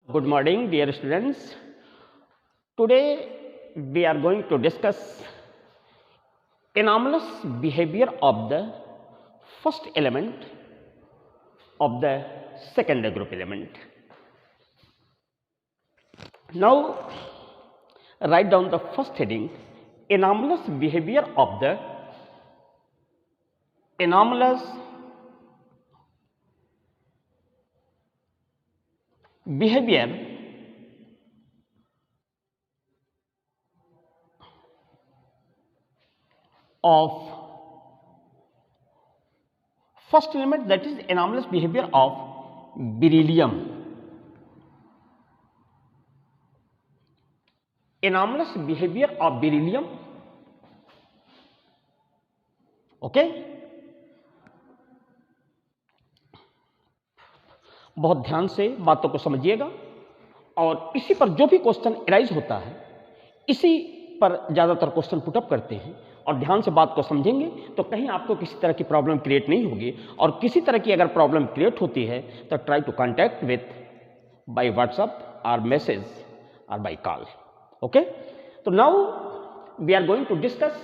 Good morning, dear students. Today we are going to discuss anomalous behavior of the first element of the second group element. Now, write down the first heading: anomalous behavior of the anomalous behavior of first element, that is anomalous behavior of beryllium. Anomalous behavior of beryllium. Okay बहुत ध्यान से बातों को समझिएगा और इसी पर जो भी क्वेश्चन एराइज होता है इसी पर ज़्यादातर क्वेश्चन पुटअप करते हैं और ध्यान से बात को समझेंगे तो कहीं आपको किसी तरह की प्रॉब्लम क्रिएट नहीं होगी। और किसी तरह की अगर प्रॉब्लम क्रिएट होती है तो try to contact with by WhatsApp और मैसेज और बाय कॉल। ओके, तो now we are going to discuss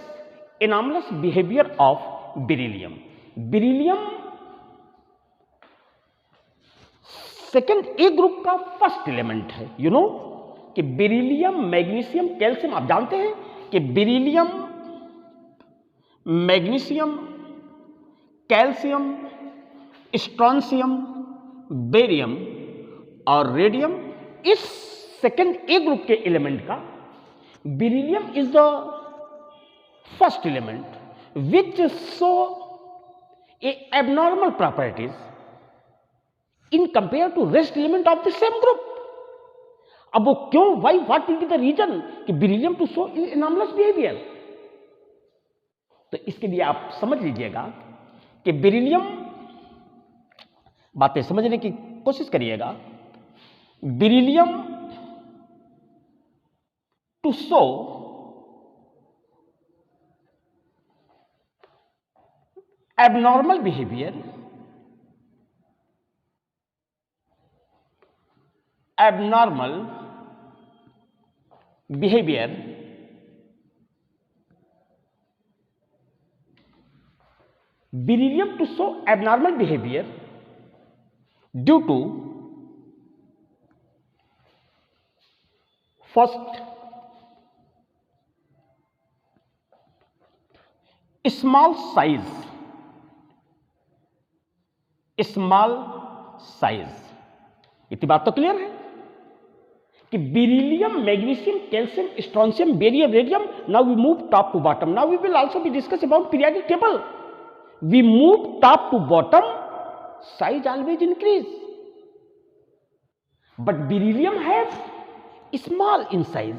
anomalous behavior of beryllium. Beryllium second A group का फर्स्ट एलिमेंट है। यू नो कि बेरिलियम, मैग्नीशियम, कैल्शियम, आप जानते हैं कि beryllium, magnesium, calcium, strontium, barium और रेडियम, इस सेकेंड ए ग्रुप के एलिमेंट का beryllium is the first element which show a abnormal properties in compare to rest element of the same group. अब वो क्यों, why, what will be the reason कि beryllium to show anomalous behavior? तो इसके लिए आप समझ लीजिएगा कि beryllium, बातें समझने की कोशिश करिएगा। beryllium to show abnormal behavior, beryllium to show abnormal behavior due to first small size, इतनी बात तो क्लियर है कि beryllium, magnesium, calcium, strontium, barium, radium. Now we move top to bottom. Now we will also be discuss about periodic table. We move top to bottom, size always increase, but beryllium have small in size.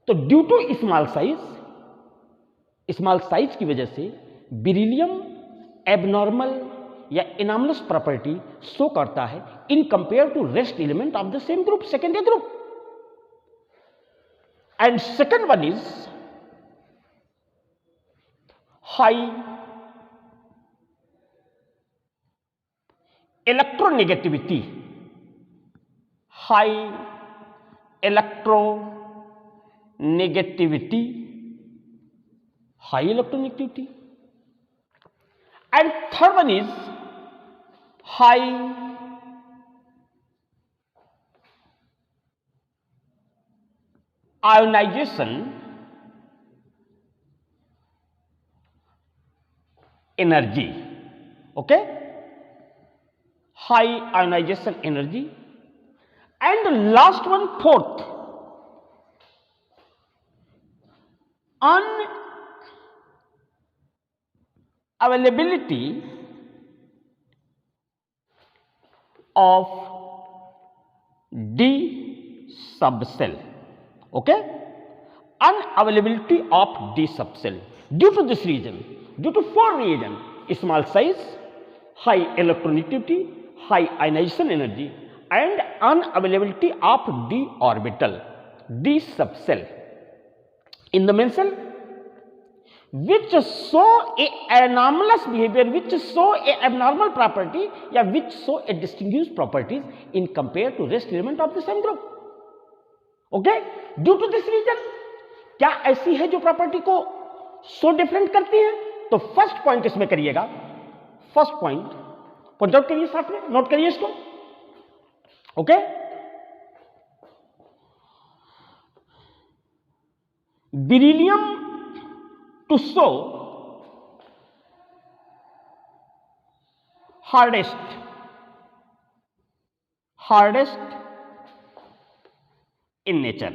तो due to small size की वजह से beryllium abnormal या anomalous property show करता है in compare to rest element of the same group, second A group. And second one is high electronegativity. High electronegativity, and third one is high ionization energy. Okay, high ionization energy. And the last one, fourth, unavailability of D subcell. Okay, unavailability of D subcell due to this reason, due to four reasons: small size, high electronegativity, high ionization energy, and unavailability of D orbital, D subcell. In the mention, which show a anomalous behavior, which show a abnormal property या which show a distinguished properties in compared to rest element of the same group. Okay, due to this reason, क्या ऐसी है जो property को so different करती है? तो first point इसमें करिएगा, फर्स्ट पॉइंट आउट करिए, साथ में नोट करिए इसको. Okay, beryllium to show hardest in nature.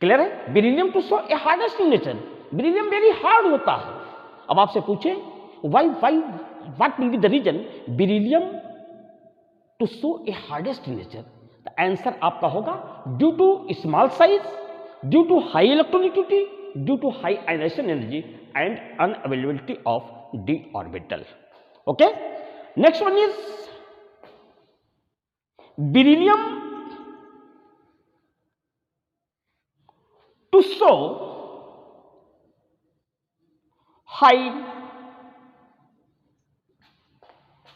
Clear है? Beryllium to show a hardest in nature. Beryllium very hard होता है. अब आपसे पूछे why what will be the reason beryllium to show a hardest in nature? The answer आपका होगा due to small size, due to high electronegativity, due to high ionization energy and unavailability of d orbital. Okay, next one is beryllium to show high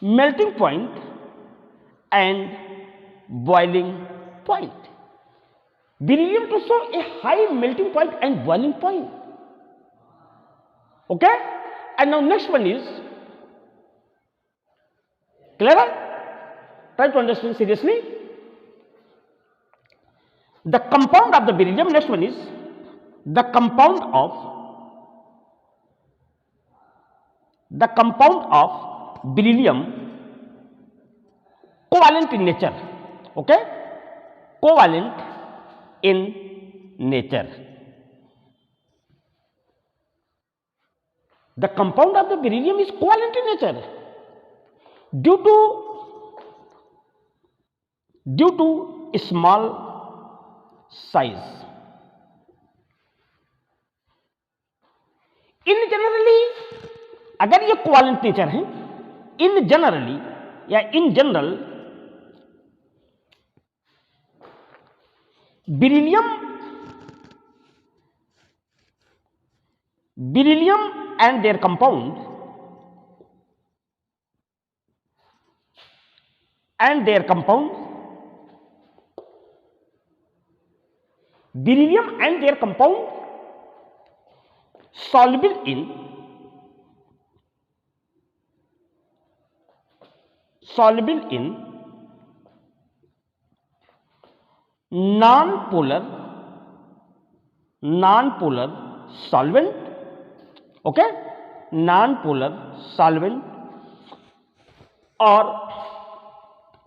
melting point and boiling point. Beryllium to show a high melting point and boiling point. Okay, and now next one is clear? Try to understand seriously. The compound of the beryllium. Next one is the compound of beryllium covalent in nature. Okay, covalent in nature. The compound of the beryllium is covalent in nature due to small size. In generally, अगर ये covalent nature है, इन generally या in general beryllium and their compound soluble in non-polar solvent. Okay, non-polar solvent or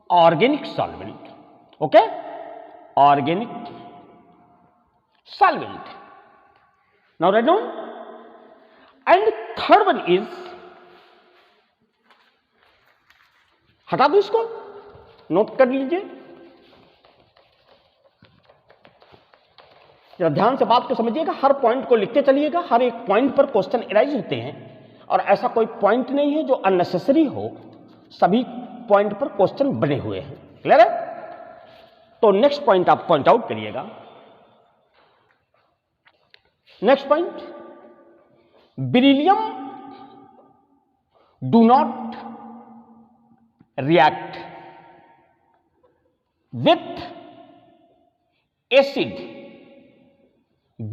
organic solvent. Okay, organic solvent. Now write down. And third one is, हटा दो इसको, note कर लीजिए. जरा ध्यान से बात को समझिएगा, हर पॉइंट को लिखते चलिएगा. हर एक पॉइंट पर क्वेश्चन एराइज होते हैं और ऐसा कोई पॉइंट नहीं है जो अननेसेसरी हो. सभी पॉइंट पर क्वेश्चन बने हुए हैं. क्लियर है? तो नेक्स्ट पॉइंट आप पॉइंट आउट करिएगा. Next point, beryllium do not react with acid.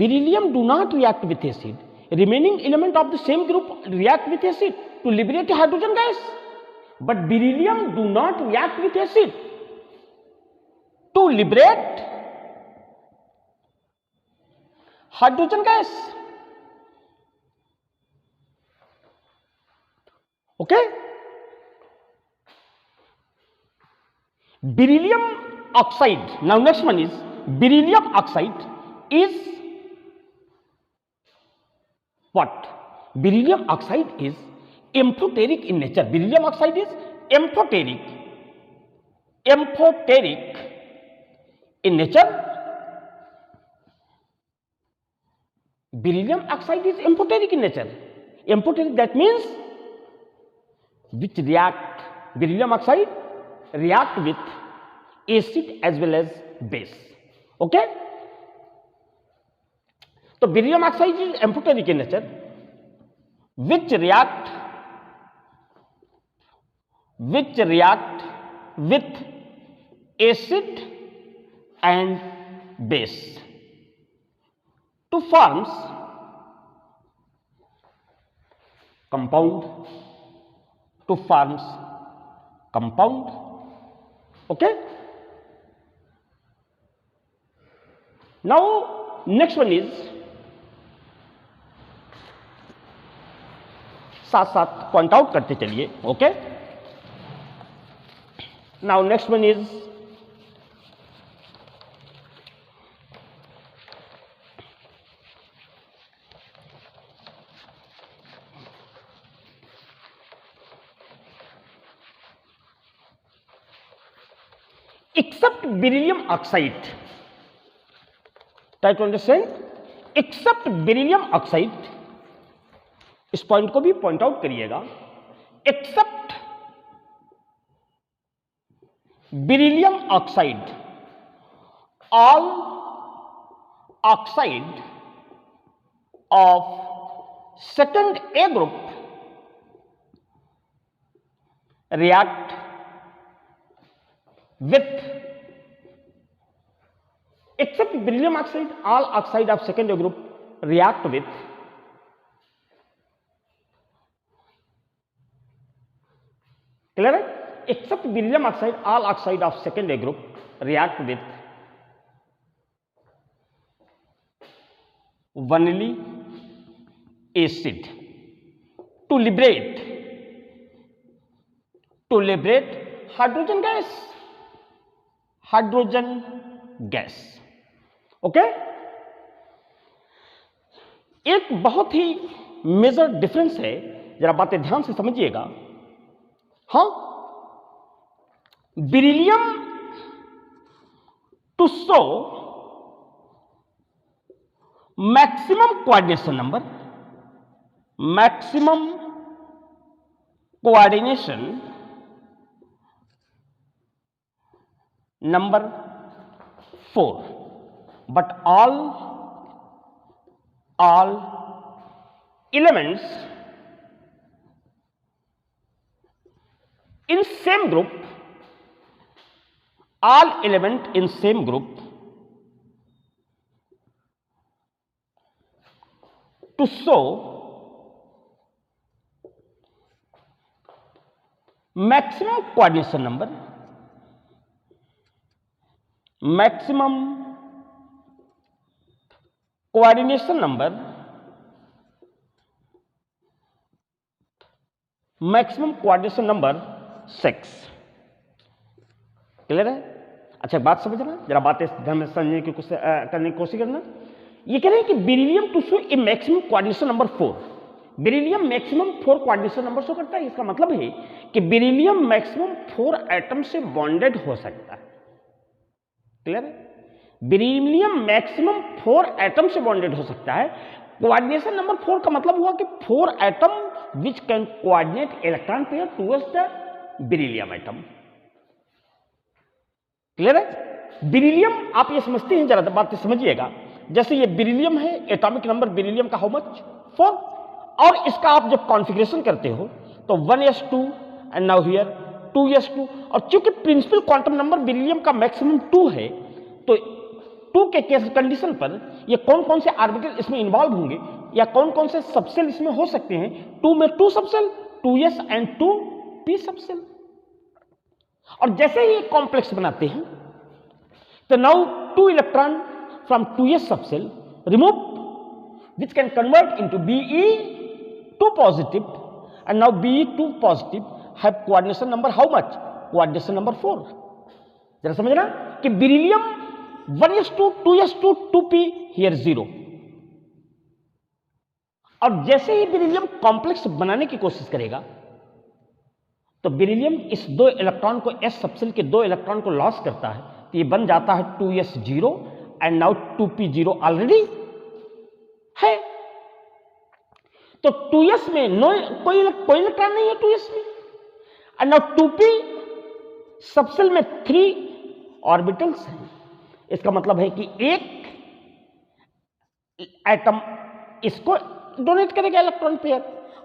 Beryllium do not react with acid. Remaining element of the same group react with acid to liberate hydrogen gas. But beryllium do not react with acid to liberate hydrogen gas. Okay? Beryllium oxide. Now next one is beryllium oxide is what? Beryllium oxide is amphoteric in nature. Beryllium oxide is amphoteric in nature. Beryllium oxide is amphoteric in nature. Amphoteric, that means which react, beryllium oxide react with acid as well as base. Okay, तो beryllium oxide is amphoteric in nature which react with acid and base to forms compound. Okay, now next one is साथ साथ point out करते चलिए. Okay, now next one is except beryllium oxide. Try to understand. Except beryllium oxide, इस point को भी point out करिएगा. Except beryllium oxide, all oxide of second A group react with, except beryllium oxide, all oxide of second A group react with clear है. except beryllium oxide, all oxide of second A group react with vanillin acid to liberate hydrogen gas. Okay, एक बहुत ही major difference है, जरा बातें ध्यान से समझिएगा. हाँ, beryllium to show maximum coordination number 4, but all elements in same group, all element in same group to show maximum coordination number, maximum coordination number 6. Clear है? अच्छा, बात समझना, जरा बातें ध्यान में समझने की करने की कोशिश करना. ये कह रहे हैं कि beryllium to show a maximum coordination number 4. Beryllium maximum 4 coordination number show करता है. इसका मतलब है कि बेरिलियम मैक्सिमम 4 एटम से बॉन्डेड हो सकता है. क्लियर है? बेरिलियम मैक्सिमम 4 एटम से बॉन्डेड हो सकता है. कोऑर्डिनेशन नंबर 4 का मतलब हुआ कि 4 atom which can coordinate electron pair towards the beryllium atom. Clear है? बेरिलियम आप ये समझते हैं, जरा बात समझिएगा. जैसे ये बेरिलियम है, एटॉमिक नंबर बेरिलियम का हाउ मच 4, और इसका आप जब कॉन्फ़िगरेशन करते हो तो 1s2 and now here 2s2, और चूंकि प्रिंसिपल क्वांटम नंबर बेरिलियम का मैक्सिमम 2 है, तो 2 के केस कंडीशन पर ये कौन कौन से ऑर्बिटल इसमें इन्वॉल्व होंगे या कौन कौन से सबसेल इसमें हो सकते हैं. 2 में 2 subshell, 2s and 2p subshell. और जैसे ही कॉम्प्लेक्स बनाते हैं तो now 2 electron from 2s subshell remove which can convert into Be2 positive, and now Be2 positive have coordination number how much? Coordination number 4. जरा समझना कि beryllium 1s2, 2s2, 2p, here 0. और जैसे ही बेरिलियम कॉम्प्लेक्स बनाने की कोशिश करेगा तो बेरिलियम इस 2 इलेक्ट्रॉन को s सबसेल के 2 इलेक्ट्रॉन को लॉस करता है, तो ये बन जाता है 2s0 and now 2p0 already है. तो 2s में कोई इलेक्ट्रॉन नहीं है 2s में, एंड नाउ 2p सबसेल में 3 ऑर्बिटल्स हैं. इसका मतलब है कि एक एटम इसको डोनेट करेगा इलेक्ट्रॉन पेयर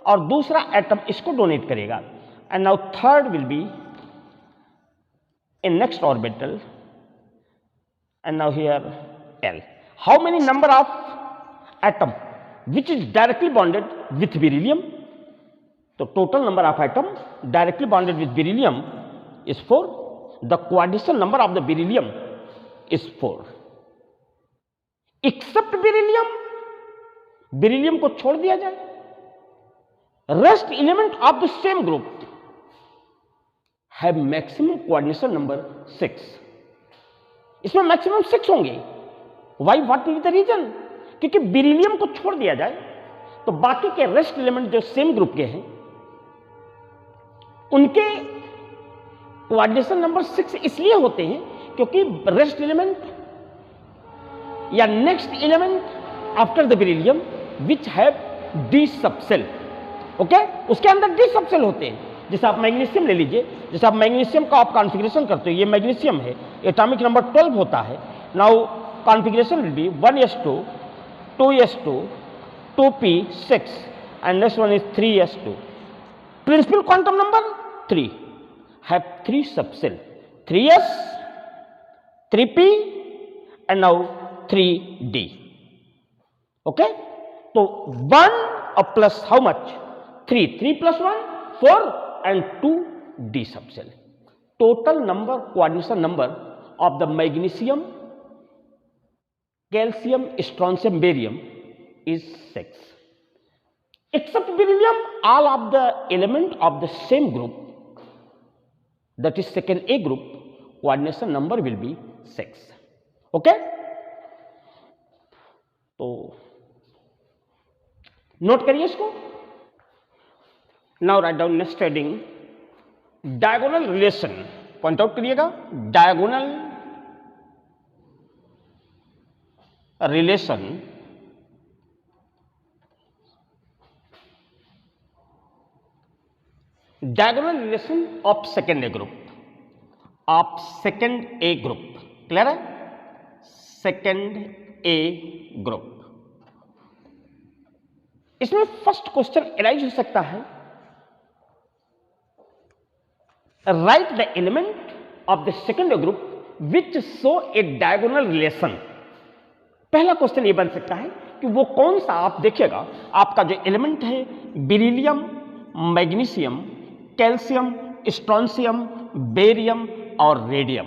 और दूसरा एटम इसको डोनेट करेगा। And now third will be in next orbital and now here L. How many number of atom which is directly bonded with beryllium? So total number of atom directly bonded with beryllium is 4. The coordination number of the beryllium is 4. Except beryllium, beryllium को छोड़ दिया जाए, rest element of the same group have maximum coordination number 6. इसमें maximum 6 होंगे। Why what will be the reason? क्योंकि beryllium को छोड़ दिया जाए तो बाकी के रेस्ट एलिमेंट जो सेम ग्रुप के हैं उनके कोऑर्डिनेशन नंबर 6 इसलिए होते हैं क्योंकि रेस्ट एलिमेंट या next element after the beryllium which have D subshell, okay, उसके अंदर डी सबसेल होते हैं। जैसे आप मैग्नीशियम ले लीजिए, जैसे आप मैग्नीशियम का आप कॉन्फ़िगरेशन करते हो, ये मैग्नीशियम है, एटॉमिक नंबर 12 होता है। Now configuration will be 1s2, 2s2, 2p6 and next one is 3s2. Principal quantum number 3 have 3 subcell, 3s, 3p and now 3d. Okay, so 1 plus how much? 3 plus 1 4 and 2 d subcell. Total number coordination number of the magnesium, calcium, strontium, barium is 6. Except beryllium, all of the element of the same group, that is second A group, coordination number will be 6. Okay? तो note करिए इसको। Now write down next heading diagonal relation, point out करिएगा। Diagonal relation diagonal relation of second A group, of second A group, clear है? Second A group, इसमें first question arise हो सकता है, right the element of the second A group which show a diagonal relation. पहला question ये बन सकता है कि वो कौन सा, आप देखिएगा आपका जो एलिमेंट है beryllium, magnesium, calcium, strontium, barium और रेडियम,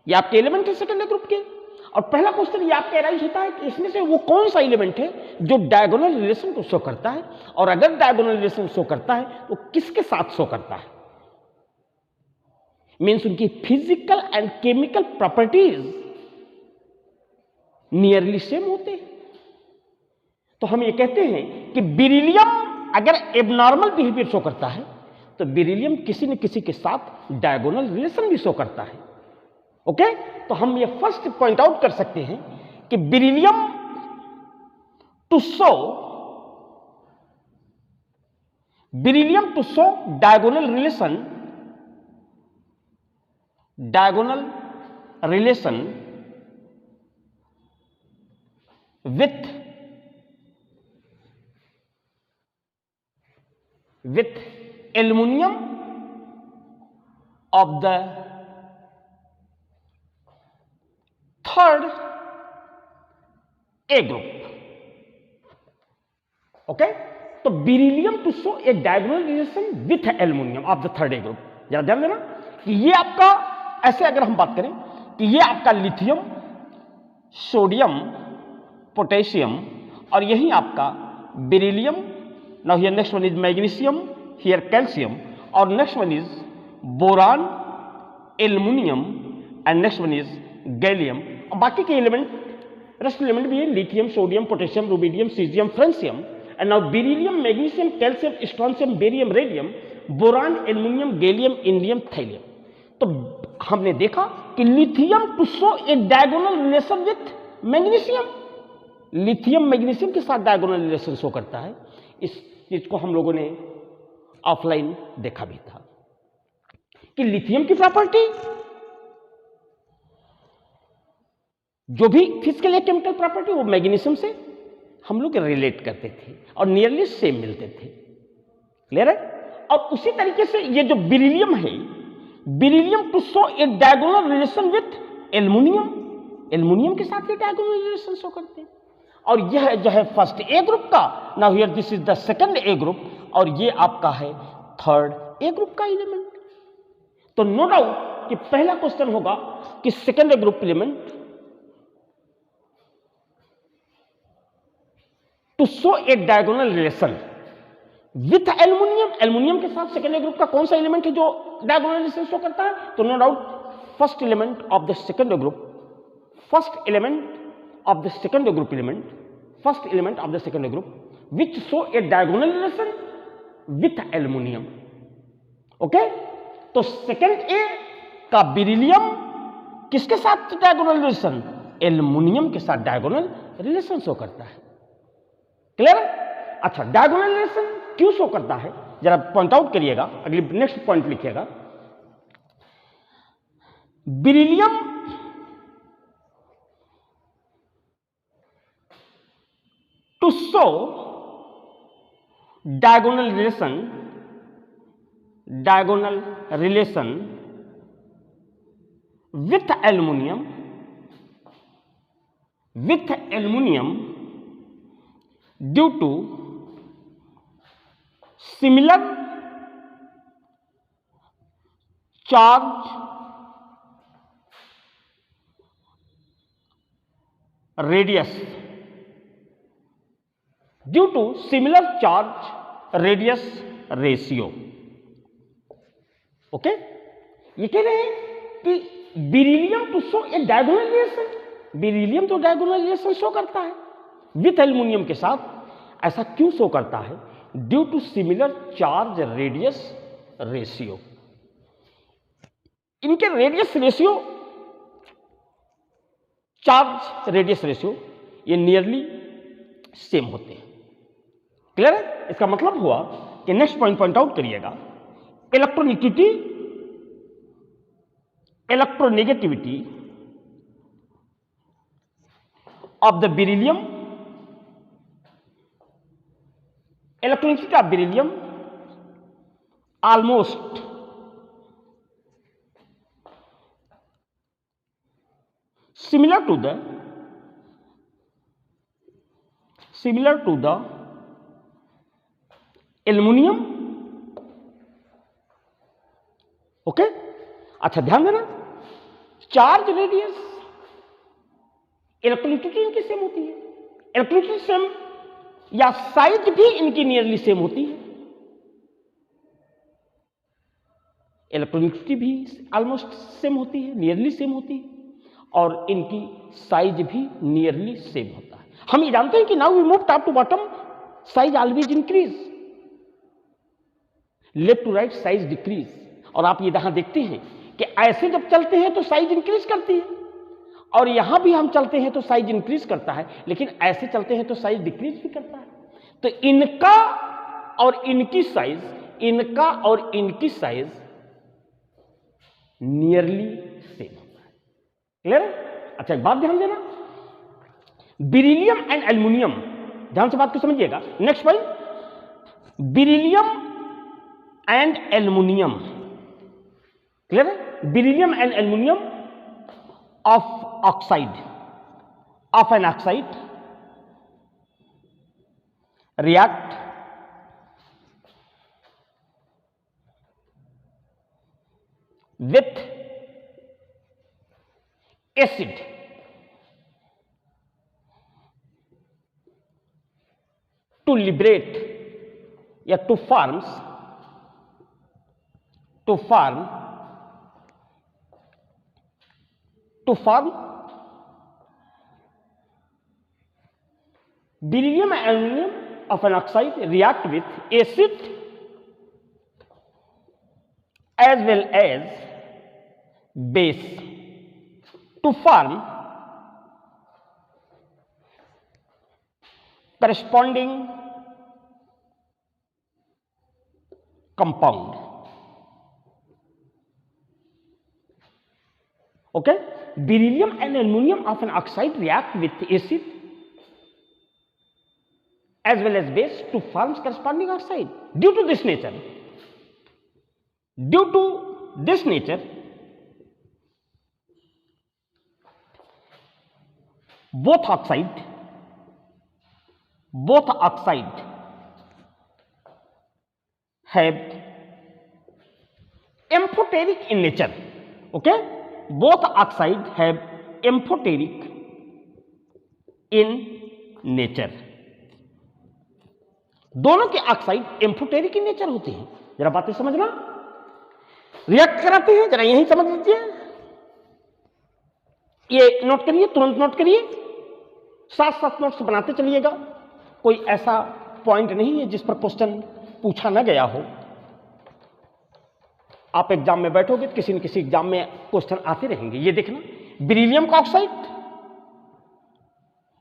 ये आपके एलिमेंट है सेकेंड ग्रुप के। और पहला क्वेश्चन ये आपका एराइज होता है कि इसमें से वो कौन सा एलिमेंट है जो डायगोनल रिलेशन को शो करता है, और अगर डायगोनल रिलेशन शो करता है तो किसके साथ शो करता है, मीन्स उनकी physical and chemical properties nearly same होते हैं। तो हम ये कहते हैं कि बेरिलियम अगर एबनॉर्मल बिहेवियर शो करता है तो बेरिलियम किसी न किसी के साथ डायगोनल रिलेशन भी शो करता है। ओके, तो हम ये फर्स्ट पॉइंट आउट कर सकते हैं कि beryllium to show diagonal relation with aluminum of the third A group. Okay, तो beryllium to show a diagonal relation with aluminium of the third A group. जरा ध्यान देना कि ये आपका, ऐसे अगर हम बात करें कि ये आपका लिथियम, सोडियम, पोटेशियम और यही आपका beryllium. Now here next one is magnesium, here calcium, और next one is boron, aluminium and next one is gallium. और बाकी के एलिमेंट, रेस्ट एलिमेंट भी है, lithium, sodium, potassium, rubidium, caesium, francium. And now beryllium, magnesium, calcium, strontium, barium, radium, boron, aluminium, gallium, indium, thallium. तो हमने देखा कि lithium to show a diagonal relation with magnesium, lithium magnesium के साथ diagonal relation show करता है। इस चीज को हम लोगों ने ऑफलाइन देखा भी था कि लिथियम की प्रॉपर्टी, जो भी फिजिकल या केमिकल प्रॉपर्टी, वो मैग्नीशियम से हम लोग रिलेट करते थे और नियरली सेम मिलते थे। क्लियर है? और उसी तरीके से ये जो बेरिलियम है, beryllium to show a diagonal relation with aluminium, aluminium के साथ ये डायगोनल रिलेशन शो करते हैं। और यह जो है फर्स्ट ए ग्रुप का, now here this is the second A group, और ये आपका है थर्ड ए ग्रुप का एलिमेंट। तो नो डाउट कि पहला क्वेश्चन होगा कि second A group element to show a diagonal relation with aluminium, aluminium के साथ सेकेंड ग्रुप का कौन सा एलिमेंट है जो डायगोनल रिलेशन शो करता है? तो no doubt first element of the second group, first element of the second group element, first element of the second group which show a diagonal relation with aluminium. Okay, तो second A का beryllium किसके साथ diagonal relation? Aluminium के साथ diagonal relation show करता है। Clear है? अच्छा, डायगोनल रिलेशन क्यों शो करता है जरा पॉइंट आउट करिएगा, अगली नेक्स्ट पॉइंट लिखिएगा। Beryllium to show diagonal relation, diagonal relation with aluminium, with aluminium due to similar charge radius, due to similar charge radius ratio। Okay, ये कह रहे हैं कि beryllium to show a diagonal relation, beryllium तो diagonal relation show करता है with aluminium के साथ। ऐसा क्यों शो करता है? Due to similar charge radius ratio, इनके radius ratio, charge radius ratio ये नियरली सेम होते हैं। क्लियर है? इसका मतलब हुआ कि नेक्स्ट पॉइंट आउट करिएगा, electronegativity, electronegativity of the beryllium, electronegativity of beryllium almost similar to the aluminum। Okay, अच्छा ध्यान देना, चार्ज रेडियस इलेक्ट्रोनेगेटिविटी इनकी सेम होती है, इलेक्ट्रोनेगेटिविटी सेम या साइज भी इनकी नियरली सेम होती है, इलेक्ट्रोनेगेटिविटी भी ऑलमोस्ट सेम होती है, नियरली सेम होती है, और इनकी साइज भी नियरली सेम होता है। हम ये जानते हैं कि now we move top to bottom, size always increase, left to right size decrease. और आप ये यहां देखते हैं कि ऐसे जब चलते हैं तो साइज इंक्रीज करती है, और यहां भी हम चलते हैं तो साइज इंक्रीज करता है, लेकिन ऐसे चलते हैं तो साइज डिक्रीज भी करता है। तो इनका और इनकी साइज, इनका और इनकी साइज नियरली सेम होता है। क्लियर? अच्छा, एक बात ध्यान देना, बेरिलियम एंड एल्युमिनियम, ध्यान से बात को समझिएगा। Next point, beryllium and aluminium. Clear है? Beryllium and aluminium of oxide, of an oxide react with acid to liberate या to form beryllium and aluminum of an oxide react with acid as well as base to form corresponding compound. Okay, beryllium and aluminum of an oxide react with acid as well as base to form corresponding oxide. Due to this nature, both oxide have amphoteric in nature. Okay, both oxide have amphoteric in nature. दोनों के oxide amphoteric in nature होते हैं। जरा बातें समझना, react कराते हैं, जरा यही समझ लीजिए, ये नोट करिए, तुरंत नोट करिए, साथ साथ नोट्स बनाते चलिएगा। कोई ऐसा पॉइंट नहीं है जिस पर क्वेश्चन पूछा ना गया हो। आप एग्जाम में बैठोगे तो किसी न किसी एग्जाम में क्वेश्चन आते रहेंगे। ये देखना, बेरिलियम का ऑक्साइड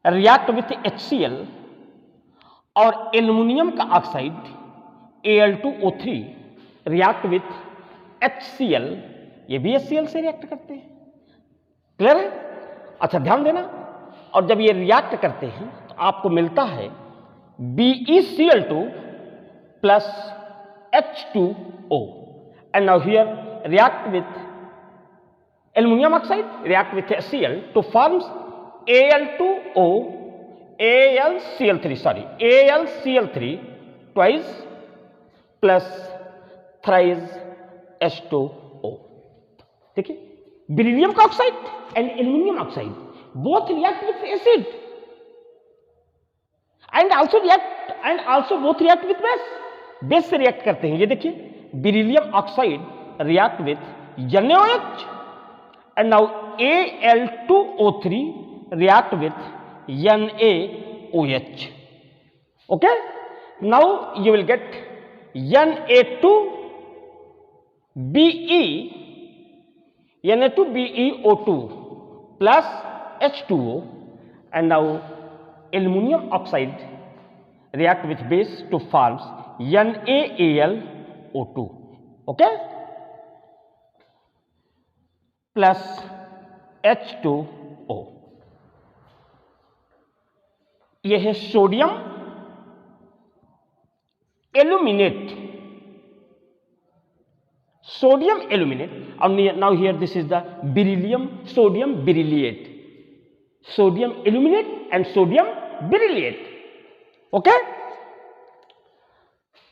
रिएक्ट विथ HCl और एल्युमिनियम का oxide Al2O3 react with HCl, ये भी HCl से रिएक्ट करते हैं। क्लियर है? अच्छा, ध्यान देना। और जब ये रिएक्ट करते हैं तो आपको मिलता है BeCl2 plus H2O, and now here react with aluminum oxide, react with HCl to forms Al2O, AlCl3 twice plus thrice H2O. ठीक है, बेरिलियम का oxide and aluminium oxide both react with acid and also both react with base से react करते हैं। ये देखिए, beryllium oxide react with NaOH and now Al2O3 react with NaOH. Okay, now you will get Na2BeO2 plus H2O, and now aluminum oxide react with base to forms NaAlO2. Okay, plus H2O. यह है sodium aluminate, and now here this is the beryllium sodium berylliate, sodium aluminate and sodium berylliate. Okay,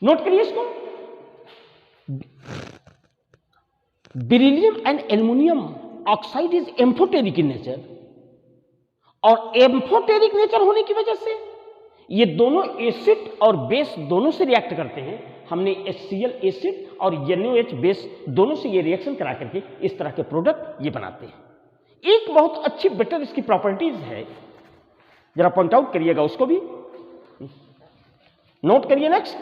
note करिए इसको। Beryllium and aluminium oxide is amphoteric in nature, और amphoteric nature होने की वजह से ये दोनों एसिड और बेस दोनों से रिएक्ट करते हैं। हमने HCl एसिड और NaOH बेस दोनों से ये रिएक्शन करा करके इस तरह के प्रोडक्ट ये बनाते हैं। एक बहुत अच्छी बेटर इसकी प्रॉपर्टीज है, जरा पॉइंट आउट करिएगा, उसको भी नोट करिए। नेक्स्ट,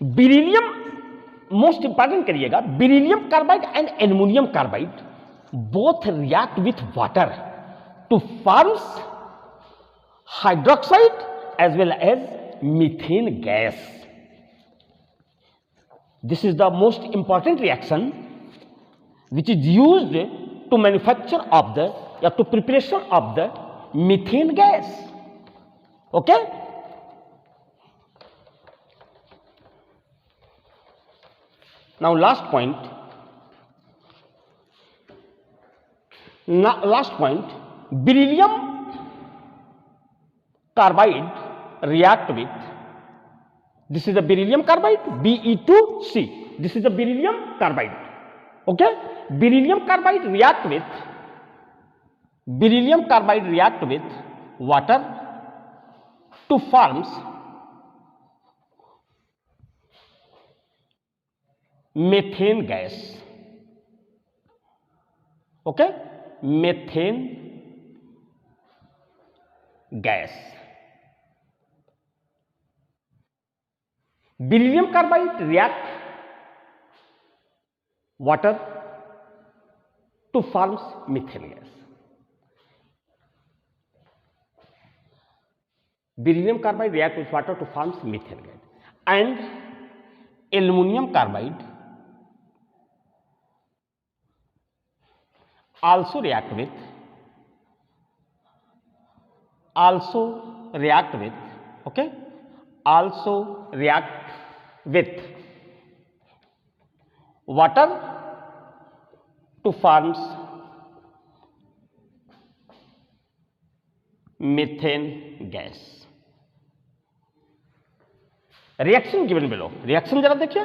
बेरिलियम, मोस्ट इंपॉर्टेंट करिएगा, beryllium carbide and aluminium carbide both react with water to forms hydroxide as well as methane gas. This is the most important reaction which is used to manufacture of the या to preparation of the methane gas. Okay, now last point, beryllium carbide react with, this is the beryllium carbide Be2C, this is the beryllium carbide. Okay, beryllium carbide react with water to forms methane gas. Okay, methane gas. Beryllium carbide react water to forms methane gas. Beryllium carbide react with water to forms methane gas, and aluminum carbide also react with okay, also react with water to forms methane gas. Reaction given below, reaction जरा देखिए,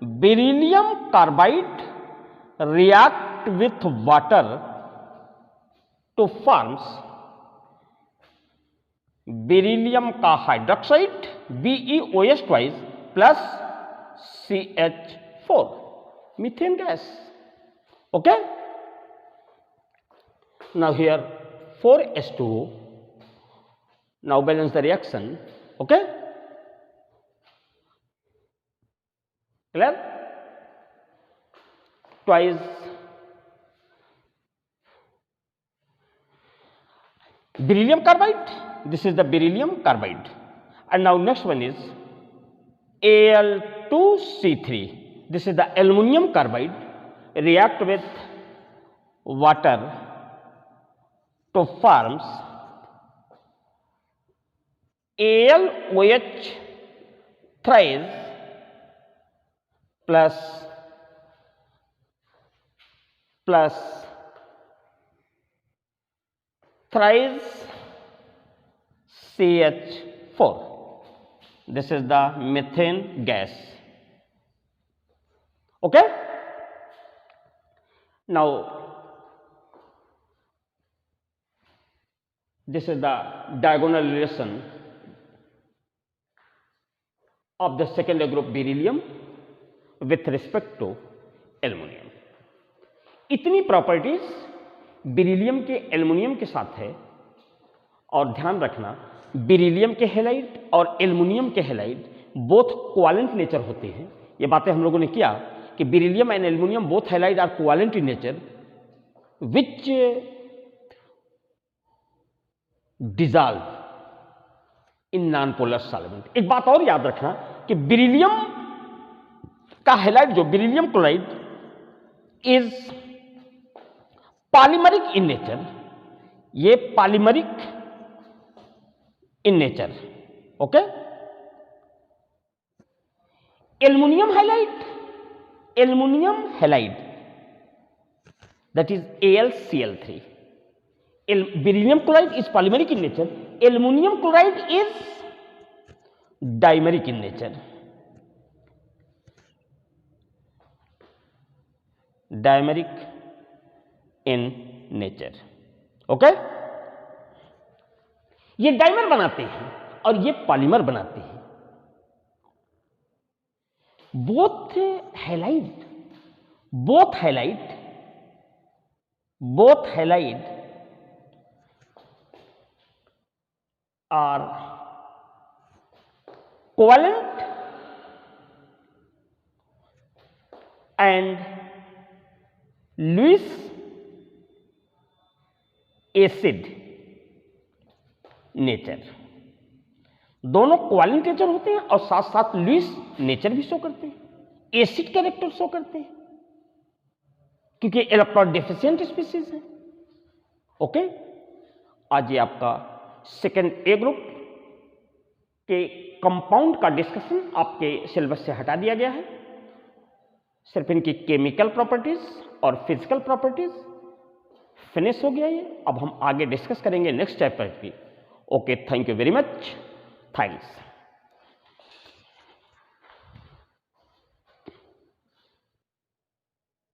beryllium carbide react with water to forms beryllium का hydroxide BeOH twice plus CH4 methane gas. Okay, now here 4H2O, now balance the reaction. Okay, clear? Twice beryllium carbide, this is the beryllium carbide, and now next one is Al2C3, this is the aluminum carbide, react with water to forms AlOH thrice plus thrice CH4, this is the methane gas. Okay, now this is the diagonal relation of the secondary group beryllium with respect to aluminium. इतनी properties beryllium के aluminium के साथ है, और ध्यान रखना beryllium के halide और एल्युमिनियम के हैलाइड बोथ कोवैलेंट नेचर होते हैं. ये बातें हम लोगों ने किया कि beryllium and aluminium both halide are covalent in nature which dissolve in non polar solvent. एक बात और याद रखना कि बेरिलियम का हैलाइड जो beryllium chloride is polymeric in nature, ये polymeric in nature. Okay, aluminium halide that is AlCl3. Beryllium chloride is polymeric in nature. Aluminum chloride is dimeric in nature. Dimeric in nature. Okay, ये dimer बनाते हैं और ये polymer बनाते हैं. Both halide are covalent and Lewis acid nature. दोनों covalent nature होते हैं और साथ साथ लुईस नेचर भी शो करते हैं, एसिड कैरेक्टर शो करते हैं, क्योंकि इलेक्ट्रॉन डेफिशिएंट स्पीशीज है. ओके, आज ये आपका सेकेंड ए ग्रुप के कंपाउंड का डिस्कशन आपके सिलेबस से हटा दिया गया है. सिर्फ इनकी केमिकल प्रॉपर्टीज और फिजिकल प्रॉपर्टीज फिनिश हो गया ये. अब हम आगे डिस्कस करेंगे नेक्स्ट चैप्टर की. Okay, thank you very much. Thanks.